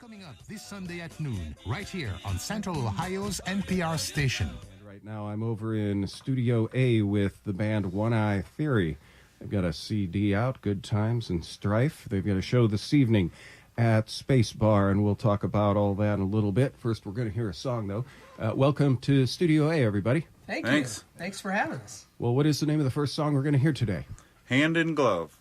Coming up this Sunday at noon, right here on Central Ohio's NPR station. And right now I'm over in Studio A with the band One Eye Theory. They've got a CD out, Good Times and Strife. They've got a show this evening at Space Bar, and we'll talk about all that in a little bit. First, we're going to hear a song, though. Welcome to Studio A, everybody. Thanks. Thanks for having us. Well, what is the name of the first song we're going to hear today? Hand in Glove.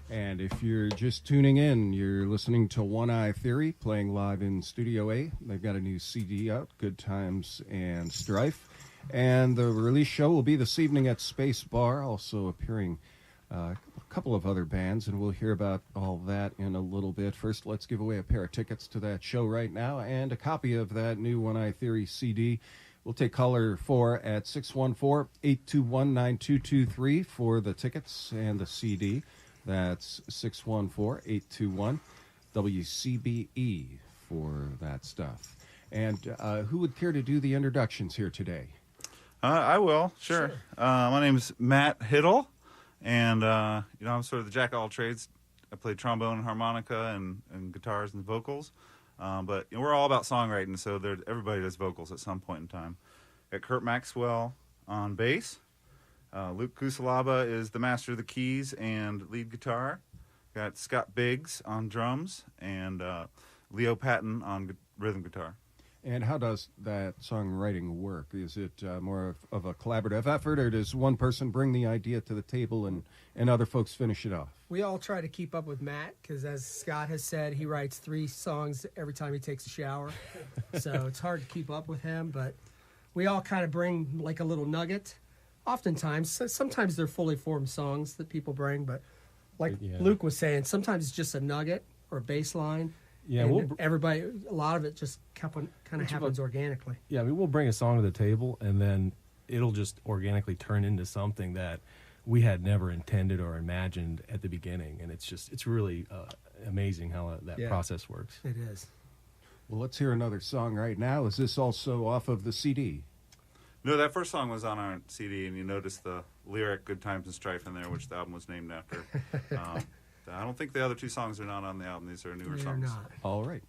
And if you're just tuning in, you're listening to One Eye Theory, playing live in Studio A. They've got a new CD out, Good Times and Strife. And the release show will be this evening at Space Bar, also appearing a couple of other bands, and we'll hear about all that in a little bit. First, let's give away a pair of tickets to that show right now and a copy of that new One Eye Theory CD. We'll take caller 4 at 614-821-9223 for the tickets and the CD. That's 614-821-WCBE for that stuff. And who would care to do the introductions here today? I will, sure. My name is Matt Hiddle, and I'm sort of the jack of all trades. I play trombone and harmonica and guitars and vocals, but we're all about songwriting, so everybody does vocals at some point in time. Got Kurt Maxwell on bass. Luke Kusalaba is the master of the keys and lead guitar. Got Scott Biggs on drums and Leo Patton on rhythm guitar. And how does that songwriting work? Is it more of a collaborative effort, or does one person bring the idea to the table and other folks finish it off? We all try to keep up with Matt because, as Scott has said, he writes 3 songs every time he takes a shower. So it's hard to keep up with him, but we all kind of bring like a little nugget. Oftentimes, sometimes they're fully formed songs that people bring, but like Luke was saying, sometimes it's just a nugget or a bass line. Yeah, a lot of it just kind of happens organically. Yeah, we'll bring a song to the table, and then it'll just organically turn into something that we had never intended or imagined at the beginning, and it's really amazing how that process works. It is. Well, let's hear another song right now. Is this also off of the CD? No, that first song was on our CD, and you notice the lyric "Good Times and Strife" in there, which the album was named after. I don't think the other two songs are not on the album. These are newer They're songs. not. All right.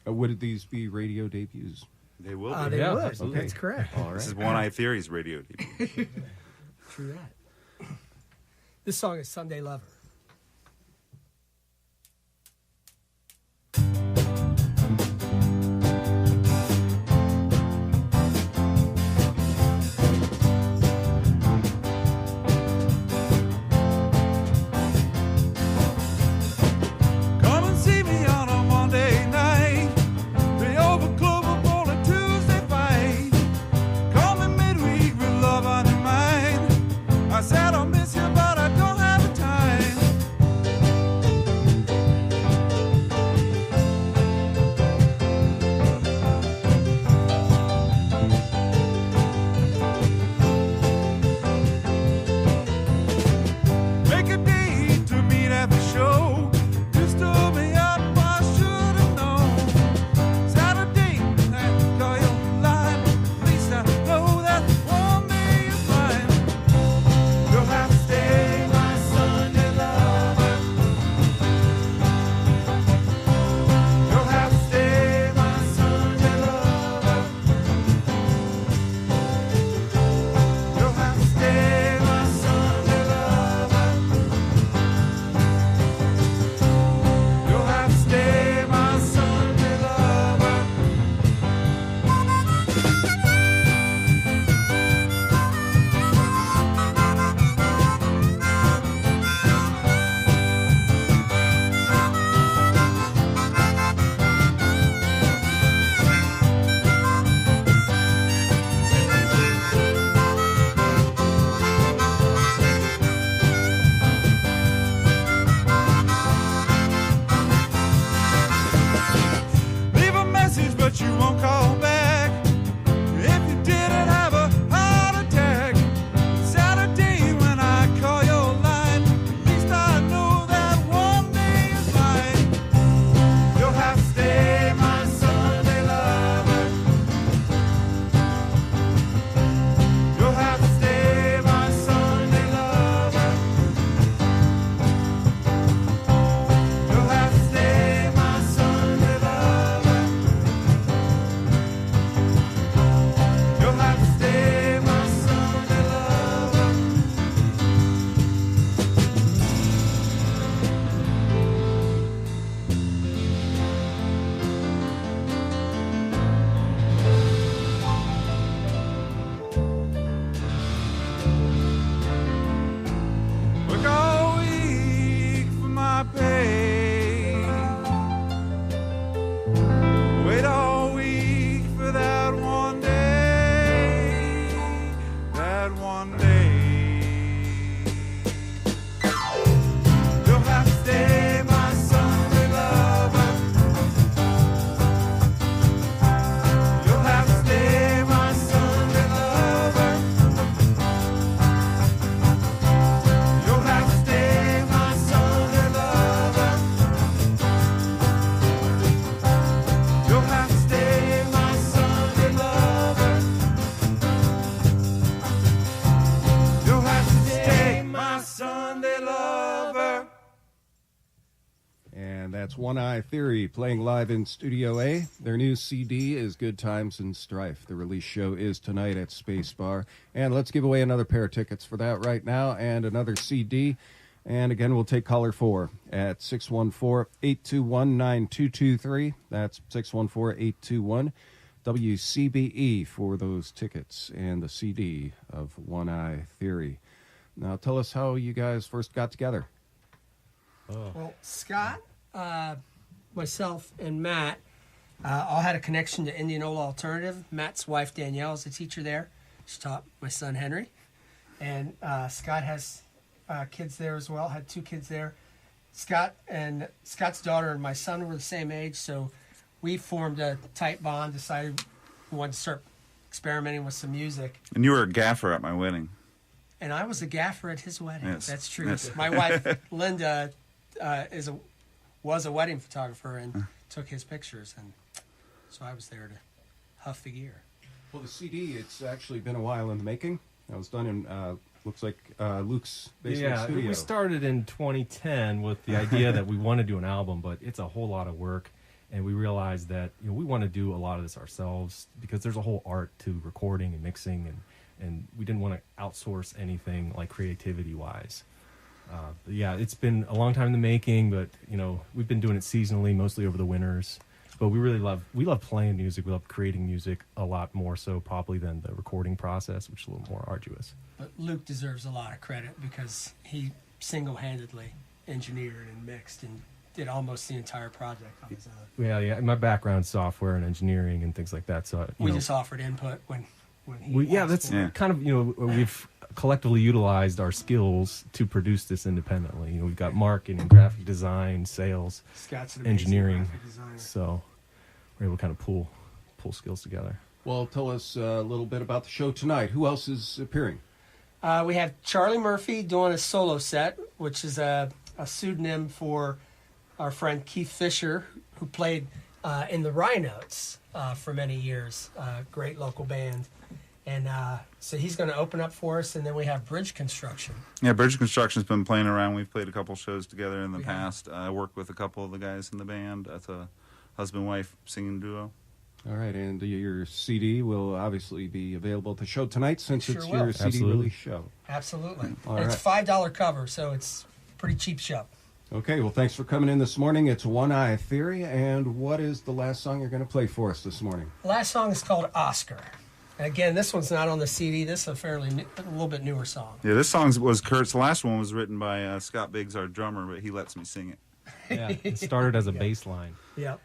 Would these be radio debuts? They will be. They Yeah, would. absolutely. That's correct. All This is right. One Eye Theory's radio debut. True that. This song is Sunday Lover. Come and see me on a Monday night. The Oval Club up on a Tuesday fight. Call me midweek with love on your mind. I said I'll miss you, but I don't have the time. Make a date to meet at the show. You stood me up, I should have known. Saturday night, call your line. At least I know that one day is mine. You'll have to stay, my Sunday lover. You'll have to stay, my Sunday lover. You'll have to stay, my Sunday lover. You'll have to stay, my Sunday lover. Leave a message, but you won't call back. If you didn't have a heart attack, Saturday when I call your line, at least I know that one day is mine. You'll have to stay, my Sunday lover. You'll have to stay, my Sunday lover. You'll have to stay, my Sunday lover. You'll have to stay, my Sunday lover. Work all week for my pay. Wait all week for that one day. That one day. You'll have to stay, my Sunday lover. You'll have to stay, my Sunday lover. You'll have to stay, my Sunday lover. You'll have to stay, my Sunday lover. You'll have to stay, my Sunday lover. And that's One Eye Theory playing live in Studio A. Their new CD is Good Times and Strife. The release show is tonight at Space Bar. And let's give away another pair of tickets for that right now and another CD. And again, we'll take caller 4 at 614-821-9223. That's 614-821 WCBE for those tickets and the CD of One Eye Theory. Now tell us how you guys first got together. Well, Scott, myself, and Matt all had a connection to Indianola Alternative. Matt's wife, Danielle, is a teacher there. She taught my son, Henry. And Scott has kids there as well, had 2 kids there. Scott's daughter and my son were the same age, so we formed a tight bond, decided we wanted to start experimenting with some music. And you were a gaffer at my wedding. And I was a gaffer at his wedding. Yes. That's true. Yes. My wife, Linda, was a wedding photographer and took his pictures, and so I was there to huff the gear. Well, the CD, it's actually been a while in the making. It was done in, looks like Luke's basement studio. We started in 2010 with the idea that we want to do an album, but it's a whole lot of work. And we realized that we want to do a lot of this ourselves because there's a whole art to recording and mixing, and we didn't want to outsource anything like creativity-wise. Yeah, it's been a long time in the making, but we've been doing it seasonally, mostly over the winters. But we love playing music. We love creating music a lot more so probably than the recording process, which is a little more arduous. But Luke deserves a lot of credit because he single-handedly engineered and mixed and did almost the entire project on his own. Yeah. My background's software and engineering and things like that. So we just offered input when he that's kind of we've collectively utilized our skills to produce this independently. We've got marketing, graphic design, sales, Scott's an engineering. graphic designer. So we're able to kind of pull skills together. Well, tell us a little bit about the show tonight. Who else is appearing? We have Charlie Murphy doing a solo set, which is a pseudonym for our friend Keith Fisher, who played in the Rhinos for many years, great local band. And so he's going to open up for us, and then we have Bridge Construction. Yeah, Bridge Construction's been playing around. We've played a couple shows together in the past. I work with a couple of the guys in the band. That's a husband-wife singing duo. All right, and your CD will obviously be available at the show tonight since it's your CD Absolutely. release show. Absolutely. All And it's $5 cover, so it's a pretty cheap show. Okay, well, thanks for coming in this morning. It's One Eye Theory, and what is the last song you're going to play for us this morning? The last song is called Oscar. And again, this one's not on the CD. This is a little bit newer song. Yeah, this song was Kurt's. The last one was written by Scott Biggs, our drummer, but he lets me sing it. Yeah, it started as a bass line. Yep.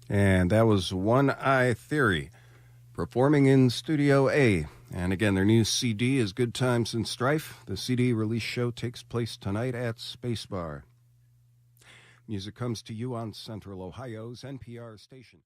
And that was One Eye Theory, performing in Studio A. And again, their new CD is Good Times and Strife. The CD release show takes place tonight at Space Bar. Music comes to you on Central Ohio's NPR station.